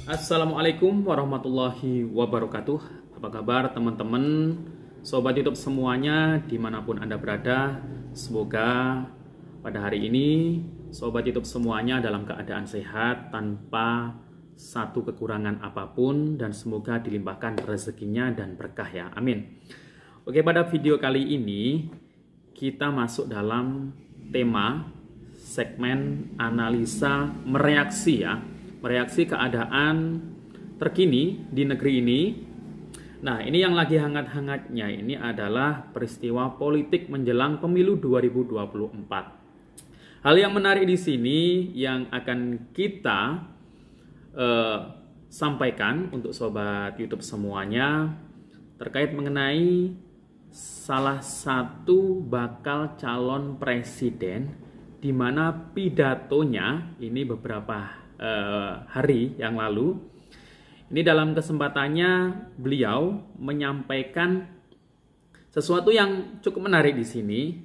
Assalamualaikum warahmatullahi wabarakatuh. Apa kabar teman-teman, sobat YouTube semuanya dimanapun Anda berada. Semoga pada hari ini sobat YouTube semuanya dalam keadaan sehat tanpa satu kekurangan apapun, dan semoga dilimpahkan rezekinya dan berkah ya, amin. Oke, pada video kali ini kita masuk dalam tema segmen analisa mereaksi ya, mereaksi keadaan terkini di negeri ini. Nah, ini yang lagi hangat-hangatnya ini adalah peristiwa politik menjelang pemilu 2024. Hal yang menarik di sini yang akan kita sampaikan untuk sobat YouTube semuanya terkait mengenai salah satu bakal calon presiden di mana pidatonya ini beberapa hari yang lalu. Ini dalam kesempatannya beliau menyampaikan sesuatu yang cukup menarik di sini.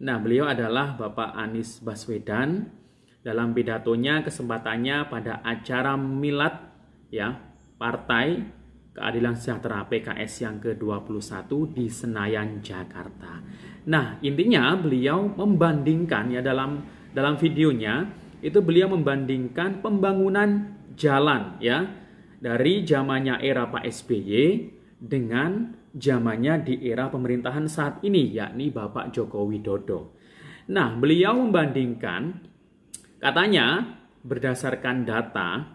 Nah, beliau adalah Bapak Anies Baswedan. Dalam pidatonya kesempatannya pada acara milad ya Partai Keadilan Sejahtera PKS yang ke-21 di Senayan, Jakarta. Nah, intinya beliau membandingkan ya dalam videonya itu beliau membandingkan pembangunan jalan ya dari zamannya era Pak SBY dengan zamannya di era pemerintahan saat ini, yakni Bapak Joko Widodo. Nah, beliau membandingkan, katanya berdasarkan data,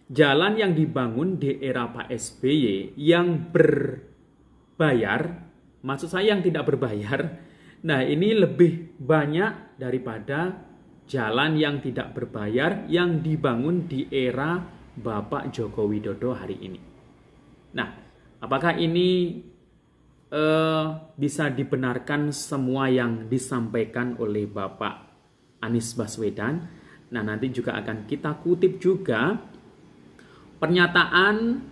jalan yang dibangun di era Pak SBY yang berbayar, maksud saya yang tidak berbayar, nah ini lebih banyak daripada jalan yang tidak berbayar yang dibangun di era Bapak Joko Widodo hari ini. Nah, apakah ini bisa dibenarkan semua yang disampaikan oleh Bapak Anies Baswedan? Nah, nanti juga akan kita kutip juga pernyataan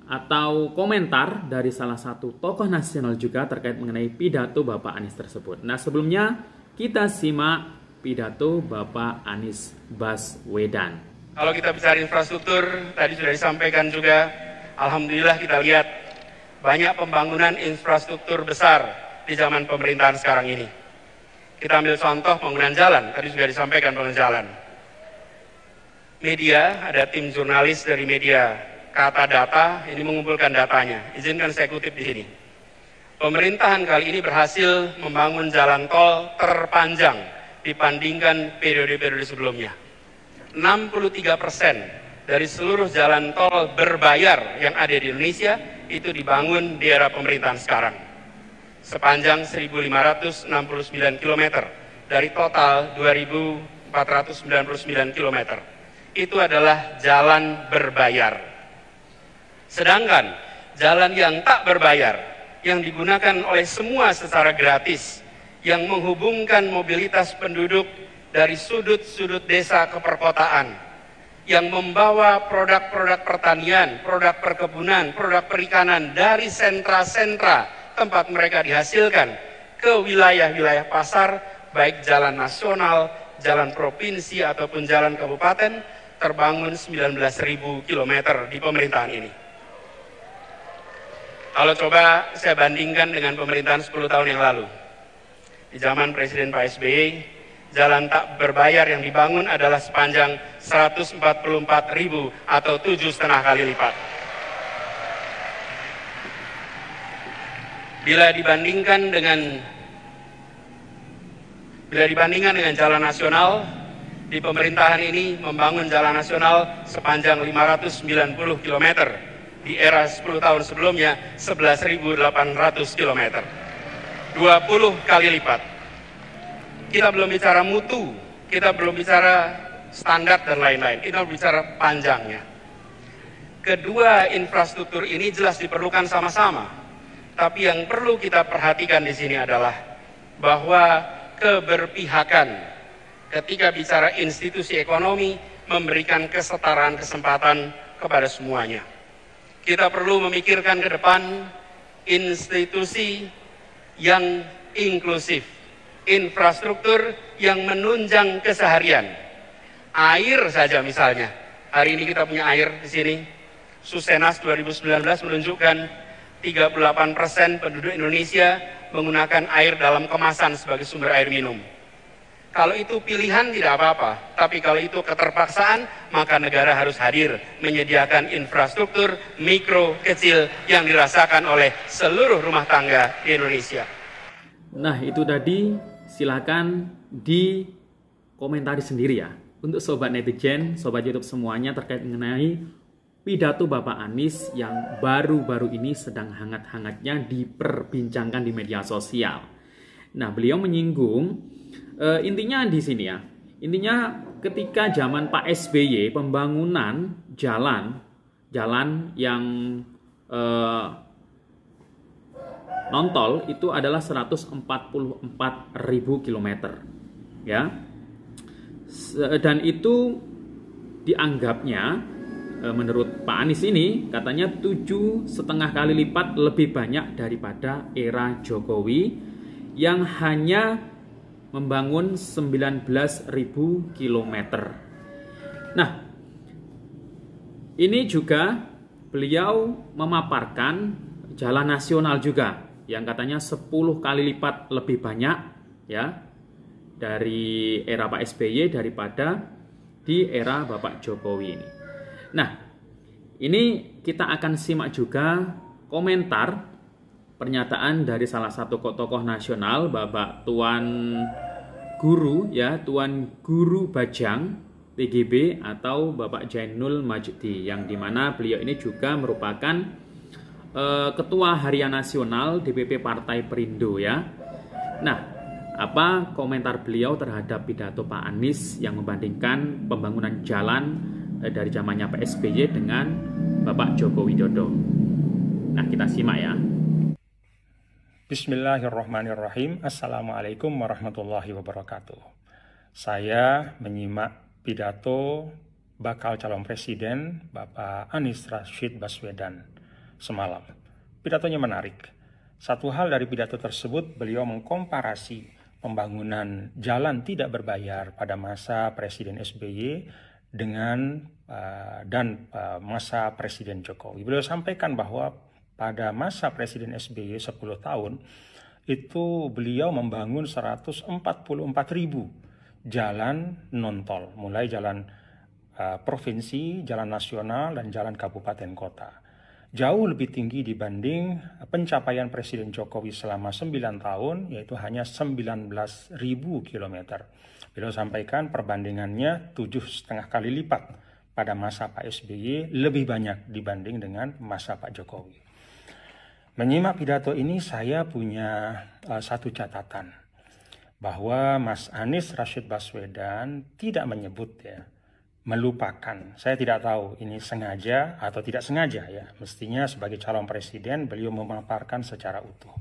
atau komentar dari salah satu tokoh nasional juga terkait mengenai pidato Bapak Anies tersebut. Nah, sebelumnya kita simak pidato Bapak Anies Baswedan. Kalau kita bicara infrastruktur, tadi sudah disampaikan juga, alhamdulillah kita lihat banyak pembangunan infrastruktur besar di zaman pemerintahan sekarang ini. Kita ambil contoh pembangunan jalan, tadi sudah disampaikan pembangunan jalan. Media, ada tim jurnalis dari media Kata Data, ini mengumpulkan datanya. Izinkan saya kutip di sini. Pemerintahan kali ini berhasil membangun jalan tol terpanjang dibandingkan periode-periode sebelumnya. 63% dari seluruh jalan tol berbayar yang ada di Indonesia itu dibangun di era pemerintahan sekarang. Sepanjang 1.569 km dari total 2.499 km. Itu adalah jalan berbayar. Sedangkan jalan yang tak berbayar, yang digunakan oleh semua secara gratis, yang menghubungkan mobilitas penduduk dari sudut-sudut desa ke perkotaan, yang membawa produk-produk pertanian, produk perkebunan, produk perikanan dari sentra-sentra tempat mereka dihasilkan ke wilayah-wilayah pasar, baik jalan nasional, jalan provinsi ataupun jalan kabupaten, terbangun 19.000 km di pemerintahan ini. Kalau coba saya bandingkan dengan pemerintahan 10 tahun yang lalu. Di zaman Presiden Pak SBY, jalan tak berbayar yang dibangun adalah sepanjang 144.000 atau 7,5 kali lipat. Bila dibandingkan dengan jalan nasional, di pemerintahan ini membangun jalan nasional sepanjang 590 km. Di era 10 tahun sebelumnya 11.800 km. 20 kali lipat. Kita belum bicara mutu, kita belum bicara standar dan lain-lain, kita bicara panjangnya. Kedua infrastruktur ini jelas diperlukan sama-sama. Tapi yang perlu kita perhatikan di sini adalah bahwa keberpihakan ketika bicara institusi ekonomi memberikan kesetaraan kesempatan kepada semuanya. Kita perlu memikirkan ke depan institusi yang inklusif, infrastruktur yang menunjang keseharian. Air saja misalnya, Hari ini kita punya air di sini. Susenas 2019 menunjukkan 38% penduduk Indonesia menggunakan air dalam kemasan sebagai sumber air minum. Kalau itu pilihan tidak apa-apa, tapi kalau itu keterpaksaan, maka negara harus hadir menyediakan infrastruktur mikro kecil yang dirasakan oleh seluruh rumah tangga di Indonesia. Nah, itu tadi, silakan dikomentari sendiri ya. Untuk sobat netizen, sobat YouTube semuanya terkait mengenai pidato Bapak Anies yang baru-baru ini sedang hangat-hangatnya diperbincangkan di media sosial. Nah, beliau menyinggung intinya di sini ya. Intinya ketika zaman Pak SBY pembangunan jalan yang non-tol itu adalah 144.000 km ya. Dan itu dianggapnya menurut Pak Anies ini katanya 7,5 kali lipat lebih banyak daripada era Jokowi yang hanya membangun 19.000 km. Nah, ini juga beliau memaparkan jalan nasional juga yang katanya 10 kali lipat lebih banyak ya dari era Pak SBY daripada di era Bapak Jokowi ini. Nah, ini kita akan simak juga komentar pernyataan dari salah satu tokoh nasional, Bapak Tuan Guru Bajang TGB atau Bapak Jainul Majdi, yang dimana beliau ini juga merupakan Ketua Harian Nasional DPP Partai Perindo ya. Nah, apa komentar beliau terhadap pidato Pak Anies yang membandingkan pembangunan jalan dari zamannya Pak SBY dengan Bapak Joko Widodo? Nah, kita simak ya. Bismillahirrahmanirrahim. Assalamualaikum warahmatullahi wabarakatuh. Saya menyimak pidato bakal calon presiden Bapak Anies Rashid Baswedan semalam. Pidatonya menarik. Satu hal dari pidato tersebut, beliau mengkomparasi pembangunan jalan tidak berbayar pada masa Presiden SBY dengan masa Presiden Jokowi. Beliau sampaikan bahwa pada masa Presiden SBY 10 tahun itu beliau membangun 144.000 jalan non-tol, mulai jalan provinsi, jalan nasional, dan jalan kabupaten kota. Jauh lebih tinggi dibanding pencapaian Presiden Jokowi selama 9 tahun, yaitu hanya 19.000 km. Beliau sampaikan perbandingannya 7,5 kali lipat pada masa Pak SBY, lebih banyak dibanding dengan masa Pak Jokowi. Menyimak pidato ini saya punya satu catatan, bahwa Mas Anies Rashid Baswedan tidak menyebut ya, melupakan. Saya tidak tahu ini sengaja atau tidak sengaja ya. Mestinya sebagai calon presiden beliau memaparkan secara utuh.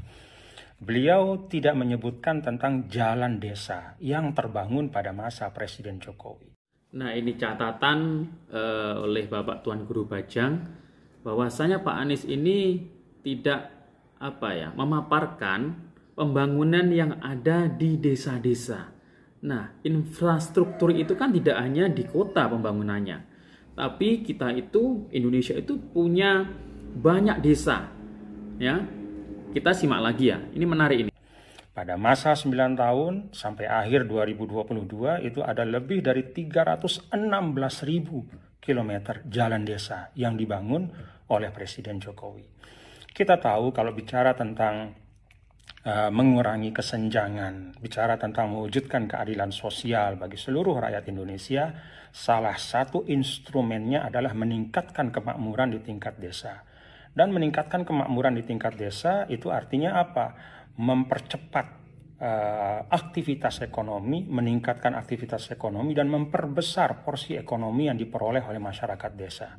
Beliau tidak menyebutkan tentang jalan desa yang terbangun pada masa Presiden Jokowi. Nah, ini catatan oleh Bapak Tuan Guru Bajang, bahwasanya Pak Anies ini tidak memaparkan pembangunan yang ada di desa-desa. Nah, infrastruktur itu kan tidak hanya di kota pembangunannya, tapi kita itu, Indonesia itu punya banyak desa. Ya, kita simak lagi ya, ini menarik ini. Pada masa 9 tahun sampai akhir 2022 itu ada lebih dari 316.000 km jalan desa yang dibangun oleh Presiden Jokowi. Kita tahu kalau bicara tentang mengurangi kesenjangan, bicara tentang mewujudkan keadilan sosial bagi seluruh rakyat Indonesia, salah satu instrumennya adalah meningkatkan kemakmuran di tingkat desa. Dan meningkatkan kemakmuran di tingkat desa itu artinya apa? Mempercepat aktivitas ekonomi, meningkatkan aktivitas ekonomi, dan memperbesar porsi ekonomi yang diperoleh oleh masyarakat desa.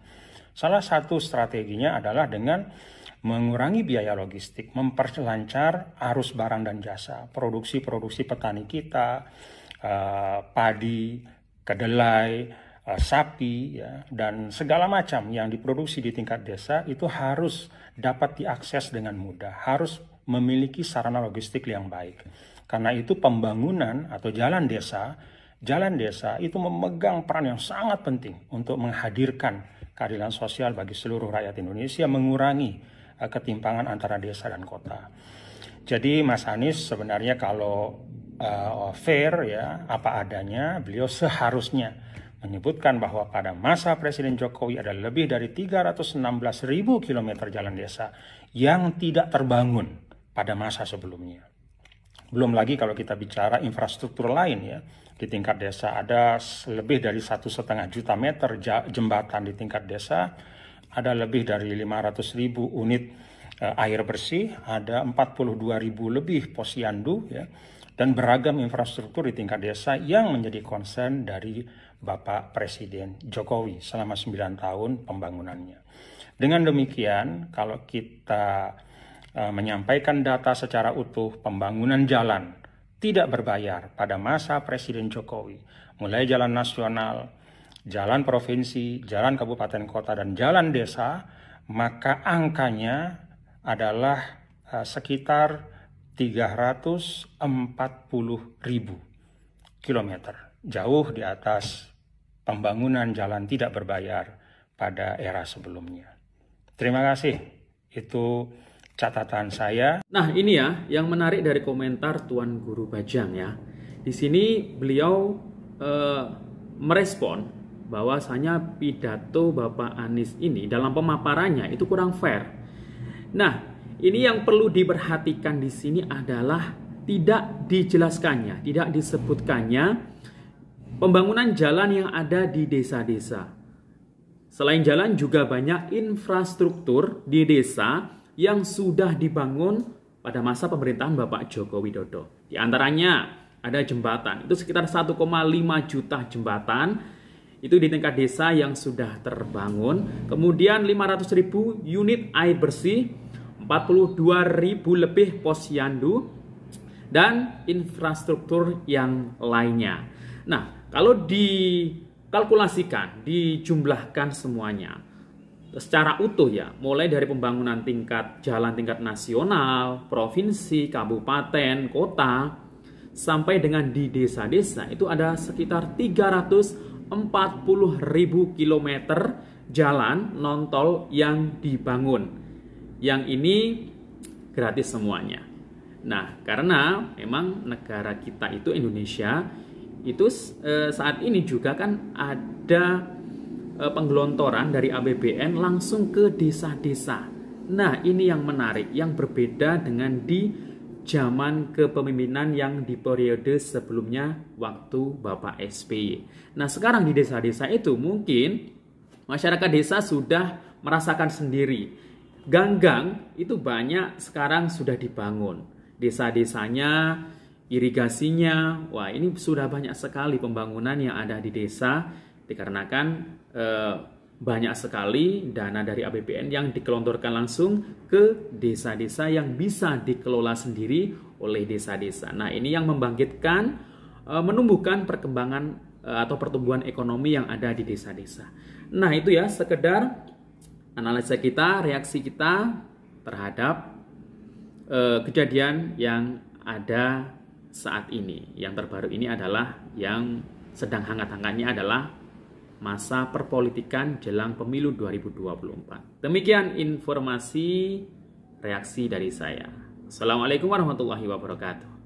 Salah satu strateginya adalah dengan mengurangi biaya logistik, memperlancar arus barang dan jasa, produksi petani kita, padi, kedelai, sapi, ya, dan segala macam yang diproduksi di tingkat desa itu harus dapat diakses dengan mudah, harus memiliki sarana logistik yang baik. Karena itu pembangunan atau jalan desa jalan desa itu memegang peran yang sangat penting untuk menghadirkan keadilan sosial bagi seluruh rakyat Indonesia, mengurangi ketimpangan antara desa dan kota. Jadi Mas Anies sebenarnya kalau fair ya, apa adanya, beliau seharusnya menyebutkan bahwa pada masa Presiden Jokowi ada lebih dari 316.000 km jalan desa yang tidak terbangun pada masa sebelumnya. Belum lagi kalau kita bicara infrastruktur lain ya, di tingkat desa ada lebih dari 1,5 juta meter jembatan di tingkat desa, ada lebih dari 500.000 unit air bersih, ada 42.000 lebih posyandu ya, dan beragam infrastruktur di tingkat desa yang menjadi concern dari Bapak Presiden Jokowi selama 9 tahun pembangunannya. Dengan demikian, kalau kita menyampaikan data secara utuh pembangunan jalan tidak berbayar pada masa Presiden Jokowi, mulai jalan nasional, jalan provinsi, jalan kabupaten kota, dan jalan desa, maka angkanya adalah sekitar 340.000 kilometer. Jauh di atas pembangunan jalan tidak berbayar pada era sebelumnya. Terima kasih. Itu catatan saya. Nah, ini ya yang menarik dari komentar Tuan Guru Bajang ya. Di sini beliau merespon bahwasanya pidato Bapak Anies ini dalam pemaparannya itu kurang fair. Nah, ini yang perlu diperhatikan di sini adalah tidak dijelaskannya, tidak disebutkannya pembangunan jalan yang ada di desa-desa. Selain jalan juga banyak infrastruktur di desa yang sudah dibangun pada masa pemerintahan Bapak Joko Widodo. Di antaranya ada jembatan, itu sekitar 1,5 juta jembatan, itu di tingkat desa yang sudah terbangun. Kemudian 500.000 unit air bersih, 42.000 lebih posyandu, dan infrastruktur yang lainnya. Nah, kalau dikalkulasikan, dijumlahkan semuanya secara utuh ya, mulai dari pembangunan tingkat jalan tingkat nasional, provinsi, kabupaten, kota, sampai dengan di desa-desa itu ada sekitar 340.000 kilometer jalan non-tol yang dibangun. Yang ini gratis semuanya. Nah, karena memang negara kita itu Indonesia itu saat ini juga kan ada penggelontoran dari APBN langsung ke desa-desa. Nah, ini yang menarik, yang berbeda dengan di zaman kepemimpinan yang di periode sebelumnya waktu Bapak SBY. Nah, sekarang di desa-desa itu mungkin masyarakat desa sudah merasakan sendiri. Ganggang itu banyak sekarang sudah dibangun. Desa-desanya, irigasinya, wah ini sudah banyak sekali pembangunan yang ada di desa dikarenakan banyak sekali dana dari APBN yang dikelontorkan langsung ke desa-desa yang bisa dikelola sendiri oleh desa-desa. Nah, ini yang membangkitkan, menumbuhkan perkembangan atau pertumbuhan ekonomi yang ada di desa-desa. Nah, itu ya sekedar analisa kita, reaksi kita terhadap kejadian yang ada saat ini. Yang terbaru ini adalah yang sedang hangat-hangatnya adalah masa perpolitikan jelang pemilu 2024. Demikian informasi reaksi dari saya. Assalamualaikum warahmatullahi wabarakatuh.